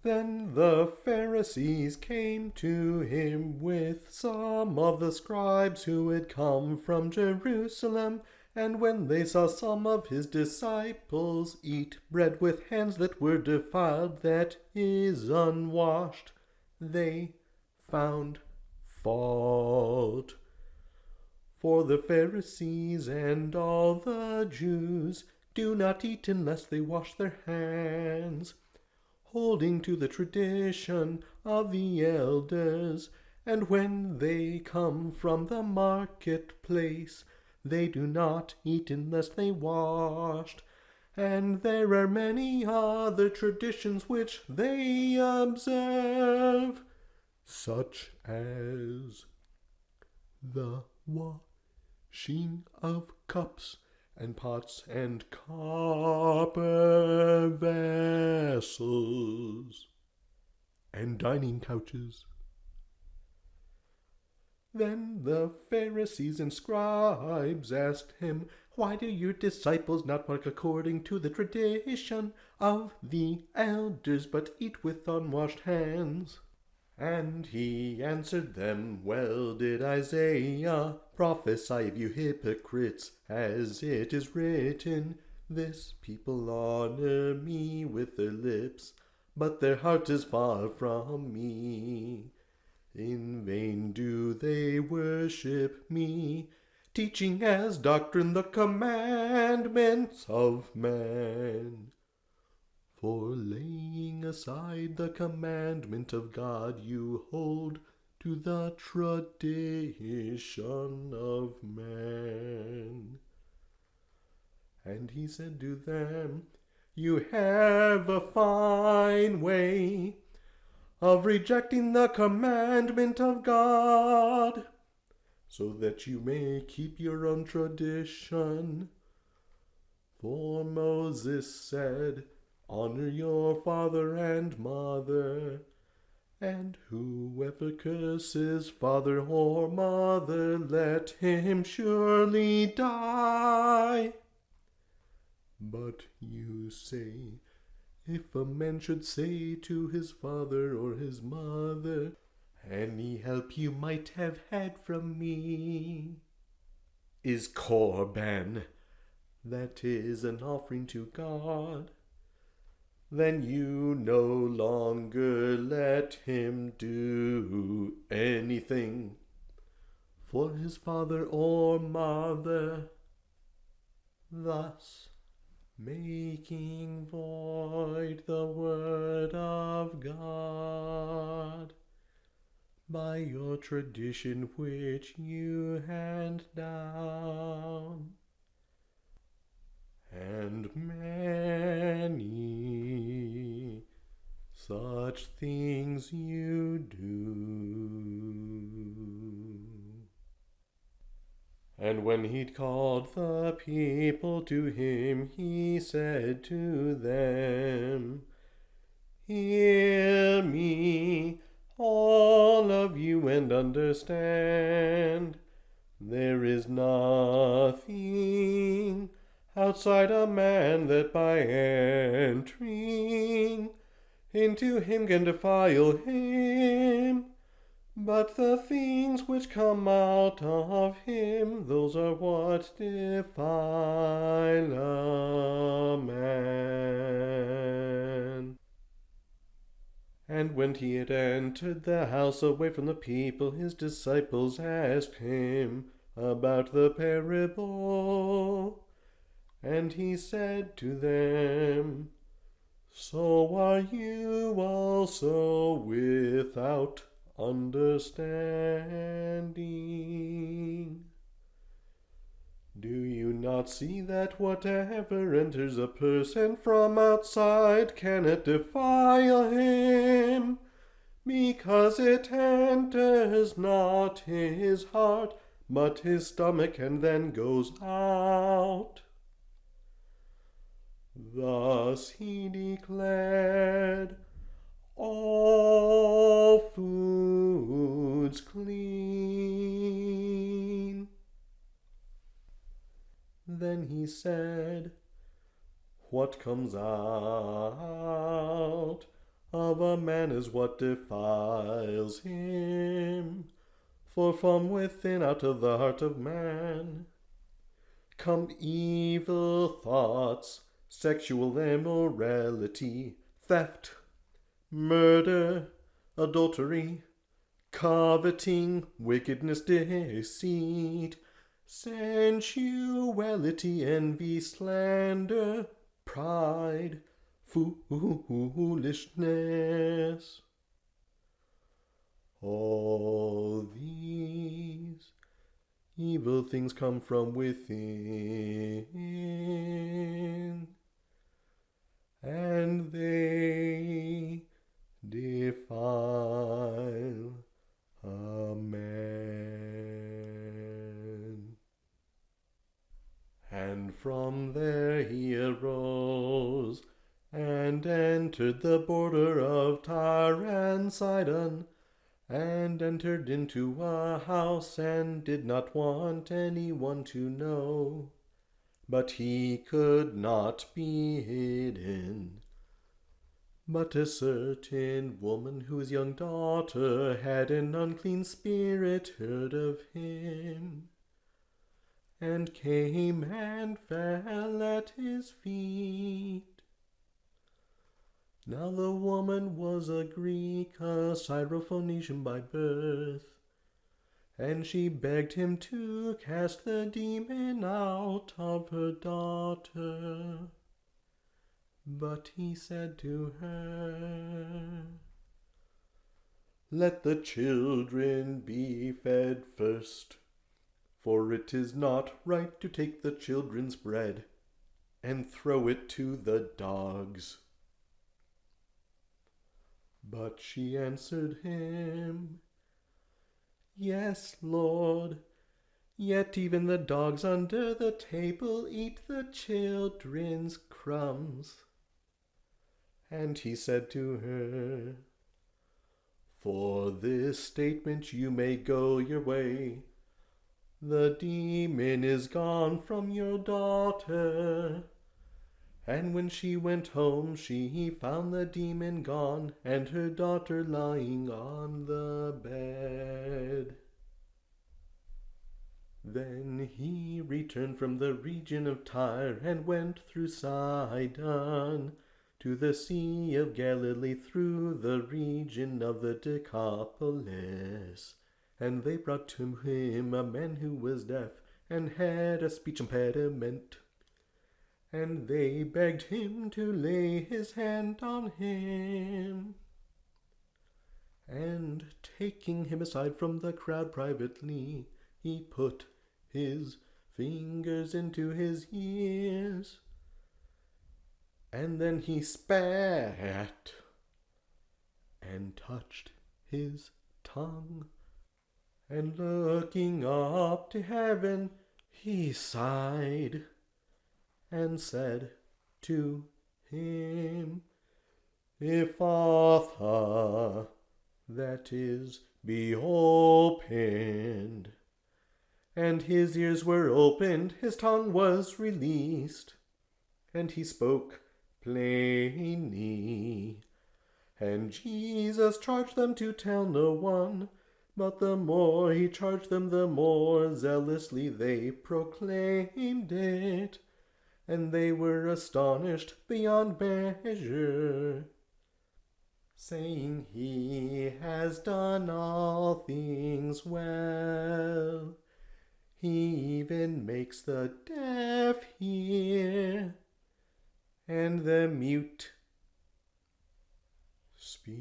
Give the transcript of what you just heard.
Then the Pharisees came to him with some of the scribes who had come from Jerusalem, and when they saw some of his disciples eat bread with hands that were defiled, that is, unwashed, they found fault. For the Pharisees and all the Jews do not eat unless they wash their hands, holding to the tradition of the elders, and when they come from the marketplace, they do not eat unless they washed. And there are many other traditions which they observe, such as the washing of cups and pots and copper vessels and dining couches. Then the Pharisees and scribes asked him, "Why do your disciples not walk according to the tradition of the elders, but eat with unwashed hands?" And he answered them, "Well did Isaiah prophesy of you hypocrites, as it is written, This people honor me with their lips, but their heart is far from me. In vain do they worship me, teaching as doctrine the commandments of man. For laying aside the commandment of God, you hold to the tradition of man." And he said to them, "You have a fine way of rejecting the commandment of God, so that you may keep your own tradition. For Moses said, 'Honor your father and mother,' and whoever curses father or mother, let him surely die. But you say, if a man should say to his father or his mother, 'Any help you might have had from me is korban,' that is, an offering to God, then you no longer let him do anything for his father or mother, thus making void the word of God by your tradition which you hand down. And many such things you do." And when he'd called the people to him, he said to them, "Hear me, all of you, and understand. There is nothing outside a man that by entering into him can defile him, but the things which come out of him, those are what defile a man." And when he had entered the house away from the people, his disciples asked him about the parable. And he said to them, "So are you also without understanding? Do you not see that whatever enters a person from outside cannot defile him, because it enters not his heart, but his stomach, and then goes out?" Thus he declared all foods clean. Then he said, "What comes out of a man is what defiles him. For from within, out of the heart of man, come evil thoughts, sexual immorality, theft, murder, adultery, coveting, wickedness, deceit, sensuality, envy, slander, pride, foolishness. All these evil things come from within, and they defile a man. And from there he arose and entered the border of Tyre and Sidon, and entered into a house, and did not want anyone to know. But he could not be hidden. But a certain woman whose young daughter had an unclean spirit heard of him, and came and fell at his feet. Now the woman was a Greek, a Syrophoenician by birth, and she begged him to cast the demon out of her daughter. But he said to her, "Let the children be fed first, for it is not right to take the children's bread and throw it to the dogs." But she answered him, "Yes, Lord, yet even the dogs under the table eat the children's crumbs." And he said to her, "For this statement you may go your way. The demon is gone from your daughter." And when she went home, she found the demon gone, and her daughter lying on the bed. Then he returned from the region of Tyre, and went through Sidon to the Sea of Galilee, through the region of the Decapolis. And they brought to him a man who was deaf, and had a speech impediment. And they begged him to lay his hand on him. And taking him aside from the crowd privately, he put his fingers into his ears, and then he spat and touched his tongue, and looking up to heaven, he sighed and said to him, "Ephphatha," that is, be opened. And his ears were opened, his tongue was released, and he spoke plainly. And Jesus charged them to tell no one, but the more he charged them, the more zealously they proclaimed it. And they were astonished beyond measure, saying, "He has done all things well. He even makes the deaf hear, and the mute speak."